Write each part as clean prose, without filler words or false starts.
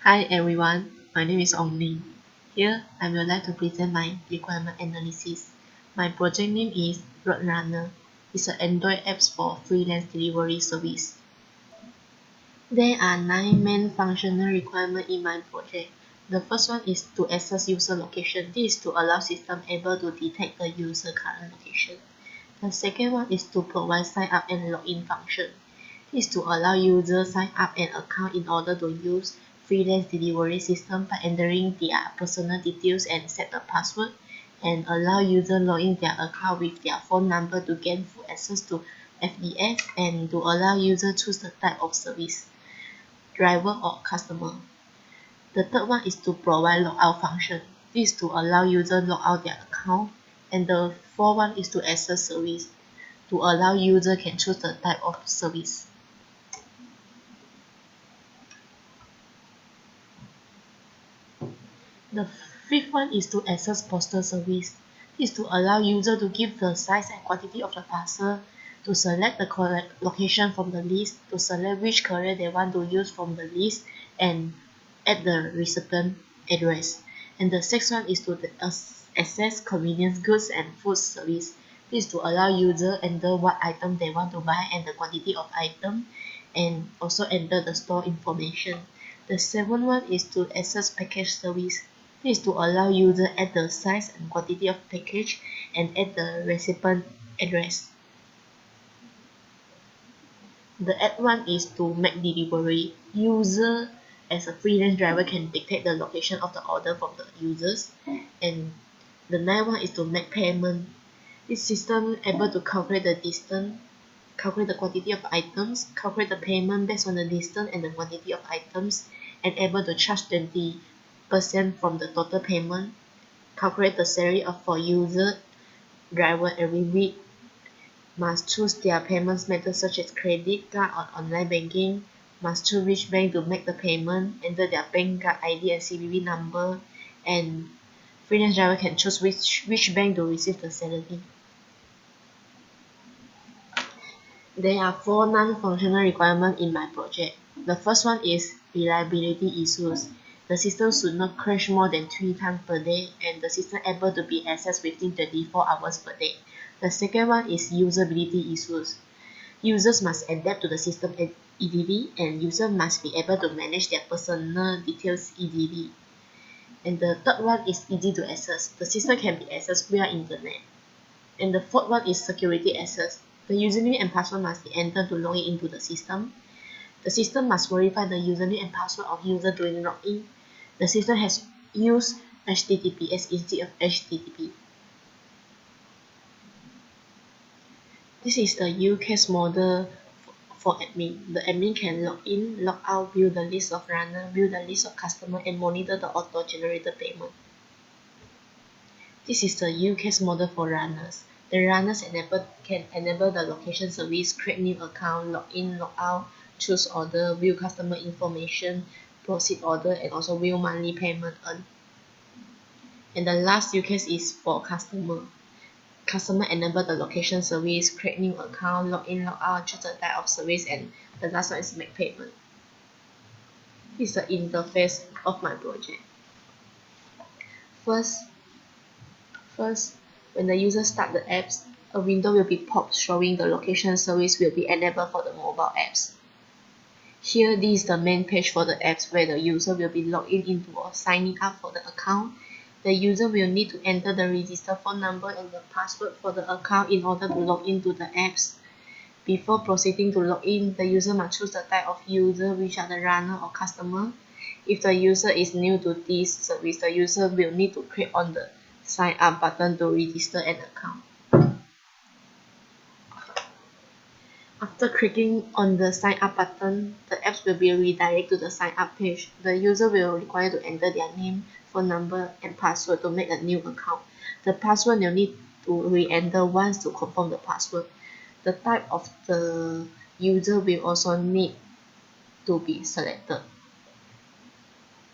Hi everyone, my name is Ong Ling. Here, I would like to present my requirement analysis. My project name is Roadrunner. It's an Android app for freelance delivery service. There are 9 main functional requirements in my project. The first one is to access user location. This is to allow system able to detect the user current location. The second one is to provide sign up and login function. This is to allow users sign up an account in order to use freelance delivery system by entering their personal details and set a password, and allow user login their account with their phone number to gain full access to FDS, and to allow user choose the type of service, driver or customer. The third one is to provide logout function. This is to allow user log out their account, and the fourth one is to access service, to allow user can choose the type of service. The fifth one is to access postal service. This is to allow user to give the size and quantity of the parcel, to select the correct location from the list, to select which courier they want to use from the list, and add the recipient address. And the sixth one is to access convenience goods and food service. This is to allow user enter what item they want to buy and the quantity of item, and also enter the store information. The seventh one is to access package service. This is to allow user add the size and quantity of package and add the recipient address. The eighth one is to make delivery. User as a freelance driver can dictate the location of the order from the users. And the ninth one is to make payment. This system able to calculate the distance, calculate the quantity of items, calculate the payment based on the distance and the quantity of items, and able to charge 20% from the total payment, calculate the salary for user driver every week, must choose their payments method such as credit card or online banking, must choose which bank to make the payment, enter their bank card ID and CVV number, and freelance driver can choose which bank to receive the salary. There are 4 non-functional requirements in my project. The first one is reliability issues. The system should not crash more than 3 times per day, and the system able to be accessed within 24 hours per day. The second one is usability issues. Users must adapt to the system easily, and users must be able to manage their personal details easily. And the third one is easy to access. The system can be accessed via internet. And the fourth one is security access. The username and password must be entered to log in into the system. The system must verify the username and password of user during login. The system has used HTTPS instead of HTTP. This is the use case model for admin. The admin can log in, log out, view the list of runner, view the list of customer, and monitor the auto-generated payment. This is the use case model for runners. The runners can enable the location service, create new account, log in, log out, choose order, view customer information, proceed order, and also view monthly payment earned. And the last use case is for customer. Customer enable the location service, create new account, log in, log out, choose the type of service, and the last one is make payment. This is the interface of my project. First, when the user start the apps, a window will be popped showing the location service will be enabled for the mobile apps. Here, this is the main page for the apps where the user will be logged in into or signing up for the account. The user will need to enter the register phone number and the password for the account in order to log into the apps. Before proceeding to log in, the user must choose the type of user, which are the runner or customer. If the user is new to this service, the user will need to click on the sign up button to register an account. After clicking on the sign up button, the apps will be redirected to the sign up page. The user will require to enter their name, phone number, and password to make a new account. The password will need to re-enter once to confirm the password. The type of the user will also need to be selected.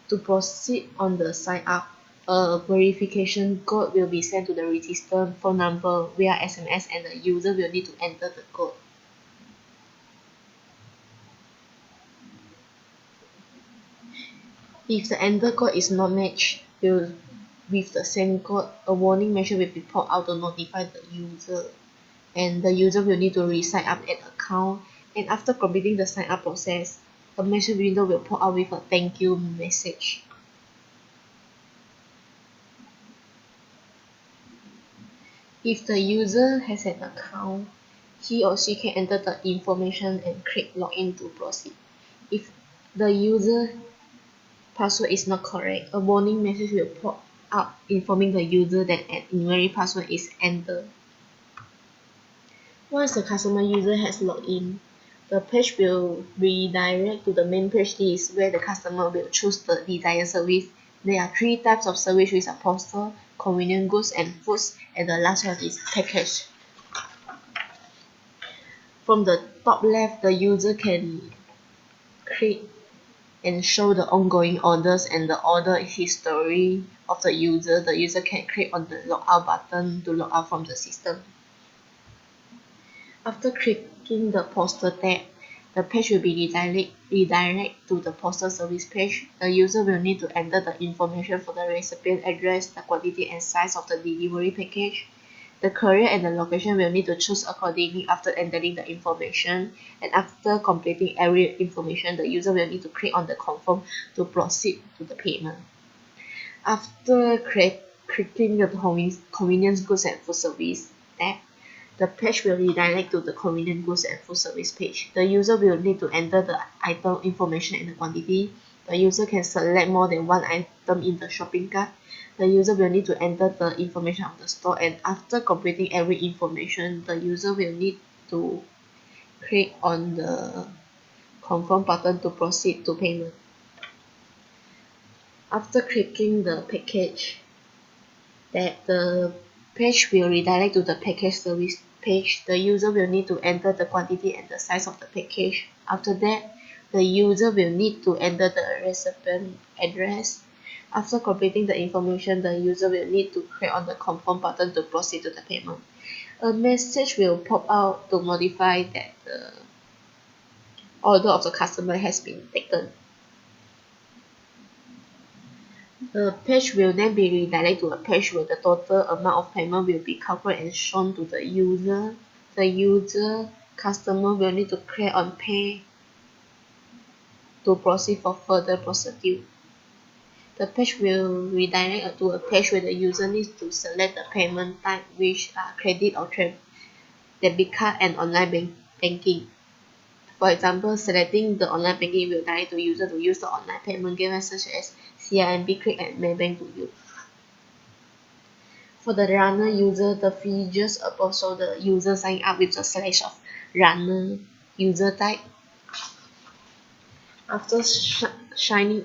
To proceed on the sign up, a verification code will be sent to the registered phone number via SMS, and the user will need to enter the code. If the enter code is not matched with the same code, a warning message will be popped out to notify the user, and the user will need to re-sign up an account. And after completing the sign up process, a message window will pop out with a thank you message. If the user has an account, he or she can enter the information and click login to proceed. If the user password is not correct, a warning message will pop up informing the user that an invalid password is entered. Once the customer user has logged in, the page will redirect to the main page list where the customer will choose the desired service. There are three types of service, which are postal, convenient goods, and foods, and the last one is package. From the top left, the user can create and show the ongoing orders and the order history of the user. The user can click on the logout button to log out from the system. After clicking the postal tab, the page will be redirect to the postal service page. The user will need to enter the information for the recipient address, the quantity and size of the delivery package. The courier and the location will need to choose accordingly after entering the information, and after completing every information, the user will need to click on the confirm to proceed to the payment. After clicking the convenience goods and food service tab, the page will redirect to the convenient goods and food service page. The user will need to enter the item information and the quantity. The user can select more than one item in the shopping cart. The user will need to enter the information of the store, and after completing every information, the user will need to click on the confirm button to proceed to payment. After clicking the package, the page will redirect to the package service page. The user will need to enter the quantity and the size of the package. After that, the user will need to enter the recipient address. After completing the information, the user will need to click on the confirm button to proceed to the payment. A message will pop out to notify that the order of the customer has been taken. The page will then be redirected to a page where the total amount of payment will be calculated and shown to the user. The user customer will need to click on pay to proceed for further procedure. The page will redirect to a page where the user needs to select the payment type, which are credit or debit card and online banking. For example, selecting the online banking will direct the user to use the online payment gateway such as CIMB, Click, and Maybank to use. For the runner user, the features above show the user sign up with the selection of runner user type. After signing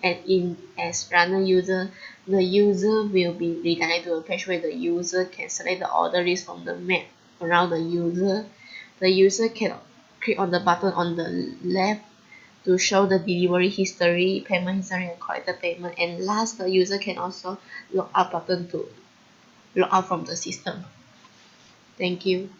and in as runner user, the user will be redirected to a page where the user can select the order list from the map around the user. The user can click on the button on the left to show the delivery history, payment history, and collected payment. And last, the user can also log out button to log out from the system. Thank you.